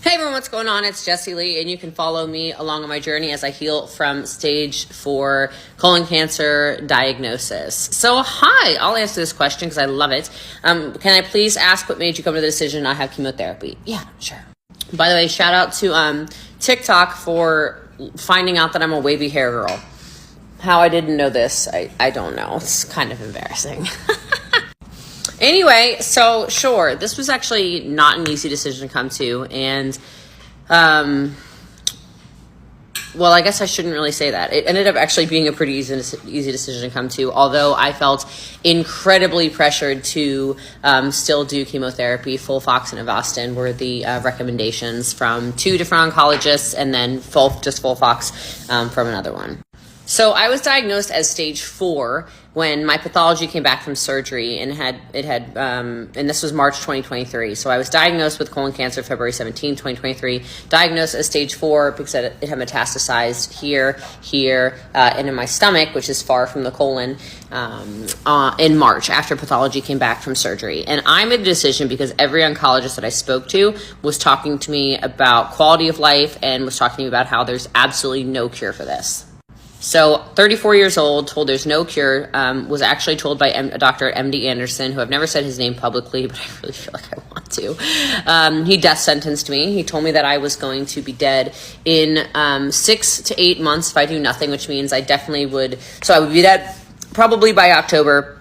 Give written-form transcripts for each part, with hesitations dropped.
Hey everyone, what's going on? It's Jessie Lee, and you can follow me along on my journey as I heal from stage 4 colon cancer diagnosis. So, hi, I'll answer this question because I love it. Can I please ask what made you come to the decision not have chemotherapy? Yeah, sure. By the way, shout out to TikTok for finding out that I'm a wavy hair girl. How I didn't know this, I don't know. It's kind of embarrassing. Anyway, so sure, this was actually not an easy decision to come to, and well, I guess I shouldn't really say that. It ended up actually being a pretty easy decision to come to, although I felt incredibly pressured to still do chemotherapy. FOLFOX and Avastin were the recommendations from 2 different oncologists, and then just FOLFOX from another one. So I was diagnosed as stage 4 when my pathology came back from surgery, and and this was March 2023. So I was diagnosed with colon cancer February 17, 2023, diagnosed as stage 4 because it had metastasized here, and in my stomach, which is far from the colon, in March after pathology came back from surgery. And I made a decision because every oncologist that I spoke to was talking to me about quality of life and was talking to me about how there's absolutely no cure for this. So 34 years old, told there's no cure, was actually told by a doctor at MD Anderson, who I've never said his name publicly, but I really feel like I want to. He death sentenced me. He told me that I was going to be dead in 6 to 8 months if I do nothing, which means I definitely would. So I would be dead probably by October.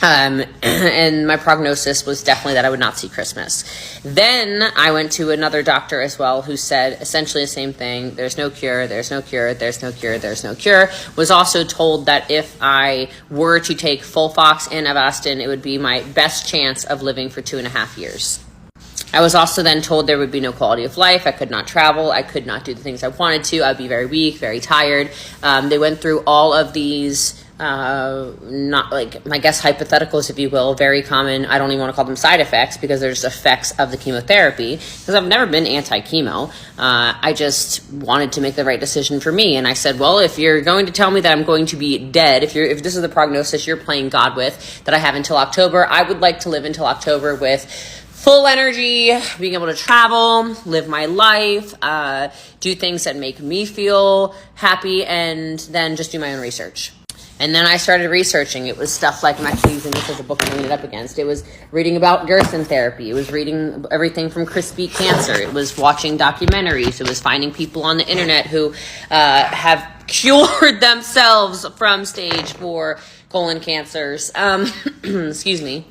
And my prognosis was definitely that I would not see Christmas. Then I went to another doctor as well who said essentially the same thing. There's no cure, there's no cure, there's no cure, there's no cure. Was also told that if I were to take FOLFOX and Avastin, it would be my best chance of living for 2.5 years. I was also then told there would be no quality of life. I could not travel. I could not do the things I wanted to. I'd be very weak, very tired. They went through all of these not like, I guess, hypotheticals, if you will, very common. I don't even want to call them side effects because there's effects of the chemotherapy, because I've never been anti-chemo. I just wanted to make the right decision for me. And I said, well, if you're going to tell me that I'm going to be dead, if this is the prognosis you're playing God with, that I have until October, I would like to live until October with full energy, being able to travel, live my life, do things that make me feel happy, and then just do my own research. And then I started researching. It was stuff like, I'm actually using this as a book I'm leaning it up against. It was reading about Gerson therapy. It was reading everything from crispy cancer. It was watching documentaries. It was finding people on the internet who have cured themselves from stage 4 colon cancers, excuse me,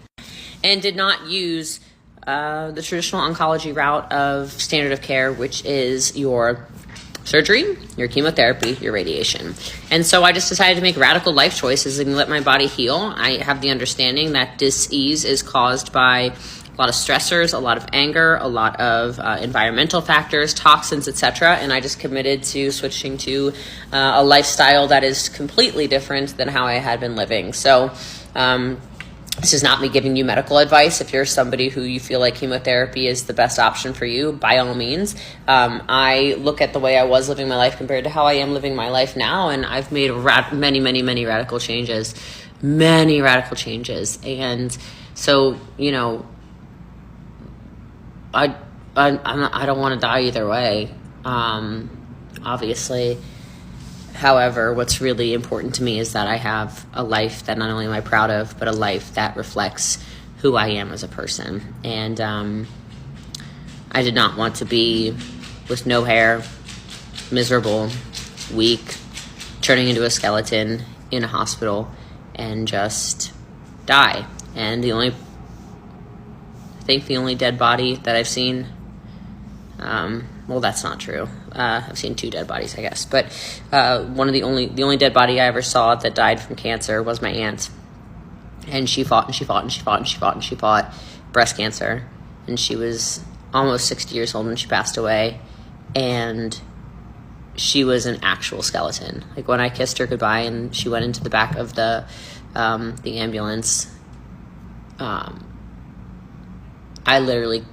and did not use the traditional oncology route of standard of care, which is your surgery, your chemotherapy, your radiation. And so I just decided to make radical life choices and let my body heal. I have the understanding that dis-ease is caused by a lot of stressors, a lot of anger, a lot of environmental factors, toxins, etc. And I just committed to switching to a lifestyle that is completely different than how I had been living. So this is not me giving you medical advice. If you're somebody who you feel like chemotherapy is the best option for you, by all means. I look at the way I was living my life compared to how I am living my life now, and I've made many radical changes. Many radical changes. And so, you know, I don't want to die either way, obviously. However, what's really important to me is that I have a life that not only am I proud of, but a life that reflects who I am as a person. And I did not want to be with no hair, miserable, weak, turning into a skeleton in a hospital and just die. And the only dead body that I've seen, well, that's not true. I've seen 2 dead bodies, I guess. But the only dead body I ever saw that died from cancer was my aunt. And she fought breast cancer. And she was almost 60 years old when she passed away. And she was an actual skeleton. Like, when I kissed her goodbye and she went into the back of the ambulance, I literally...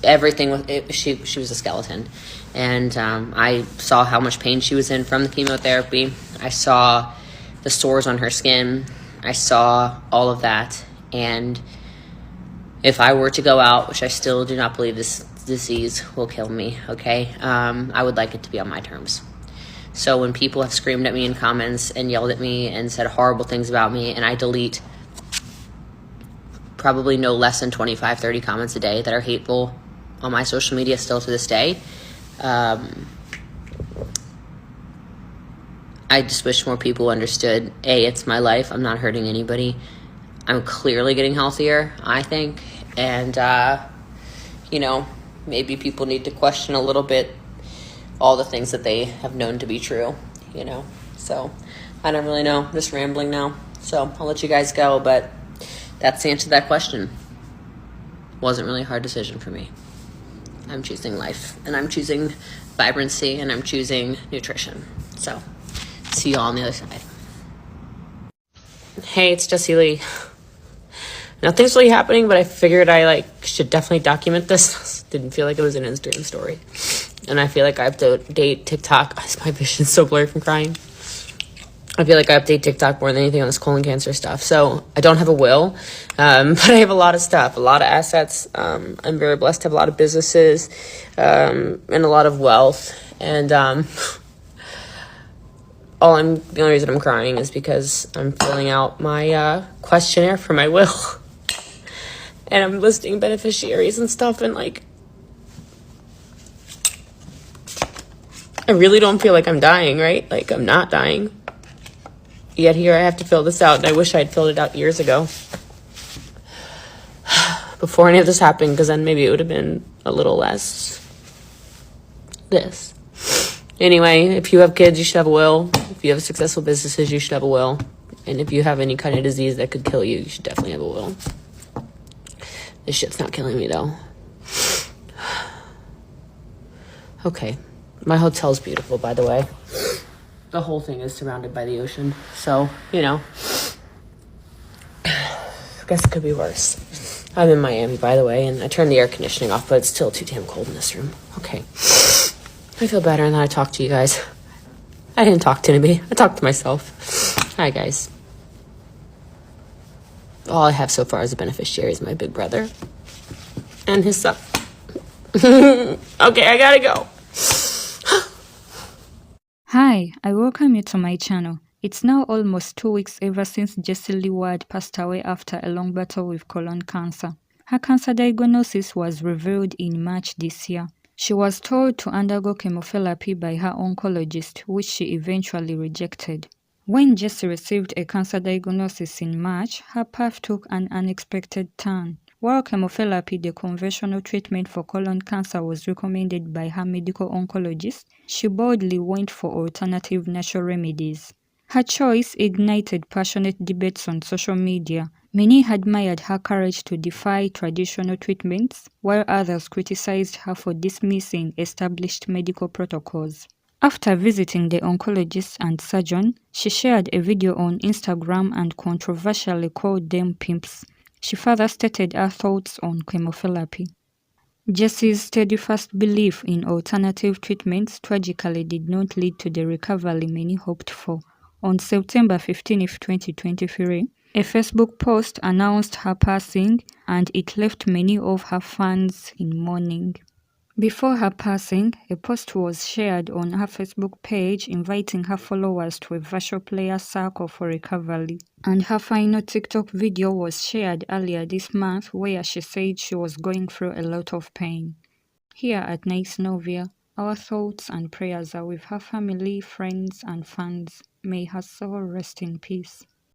everything was she was a skeleton. And I saw how much pain she was in from the chemotherapy. I saw the sores on her skin. I saw all of that. And if I were to go out, which I still do not believe this disease will kill me, okay? I would like it to be on my terms. So when people have screamed at me in comments and yelled at me and said horrible things about me, and I delete probably no less than 25, 30 comments a day that are hateful on my social media still to this day, I just wish more people understood, A, it's my life. I'm not hurting anybody. I'm clearly getting healthier, I think. And, maybe people need to question a little bit all the things that they have known to be true, So I don't really know. I'm just rambling now. So I'll let you guys go, but that's the answer to that question. Wasn't really a hard decision for me. I'm choosing life, and I'm choosing vibrancy, and I'm choosing nutrition. So see you all on the other side. Hey, it's Jessie Lee. Nothing's really happening, but I figured I should definitely document this. Didn't feel like it was an Instagram story. And I feel like I have to update TikTok. My vision's so blurry from crying. I feel like I update TikTok more than anything on this colon cancer stuff. So I don't have a will, but I have a lot of stuff, a lot of assets. I'm very blessed to have a lot of businesses and a lot of wealth. And the only reason I'm crying is because I'm filling out my questionnaire for my will. And I'm listing beneficiaries and stuff, and I really don't feel like I'm dying, right? I'm not dying. Yet here I have to fill this out, and I wish I had filled it out years ago. Before any of this happened, because then maybe it would have been a little less this. Anyway, if you have kids, you should have a will. If you have successful businesses, you should have a will. And if you have any kind of disease that could kill you, you should definitely have a will. This shit's not killing me, though. Okay. My hotel's beautiful, by the way. The whole thing is surrounded by the ocean. So, I guess it could be worse. I'm in Miami, by the way, and I turned the air conditioning off, but it's still too damn cold in this room. Okay. I feel better now I talked to you guys. I didn't talk to anybody. I talked to myself. Hi, guys. All I have so far as a beneficiary is my big brother and his son. Okay, I gotta go. Hi, I welcome you to my channel. It's now almost 2 weeks ever since Jessie Lee Ward passed away after a long battle with colon cancer. Her cancer diagnosis was revealed in March this year. She was told to undergo chemotherapy by her oncologist, which she eventually rejected. When Jessie received a cancer diagnosis in March, her path took an unexpected turn. While chemotherapy, the conventional treatment for colon cancer, was recommended by her medical oncologist, she boldly went for alternative natural remedies. Her choice ignited passionate debates on social media. Many admired her courage to defy traditional treatments, while others criticized her for dismissing established medical protocols. After visiting the oncologist and surgeon, she shared a video on Instagram and controversially called them pimps. She further stated her thoughts on chemotherapy. Jessie's steadfast belief in alternative treatments tragically did not lead to the recovery many hoped for. On September 15, 2023, a Facebook post announced her passing, and it left many of her fans in mourning. Before her passing, a post was shared on her Facebook page inviting her followers to a virtual prayer circle for recovery. And her final TikTok video was shared earlier this month where she said she was going through a lot of pain. Here at Nice Novia, our thoughts and prayers are with her family, friends, and fans. May her soul rest in peace.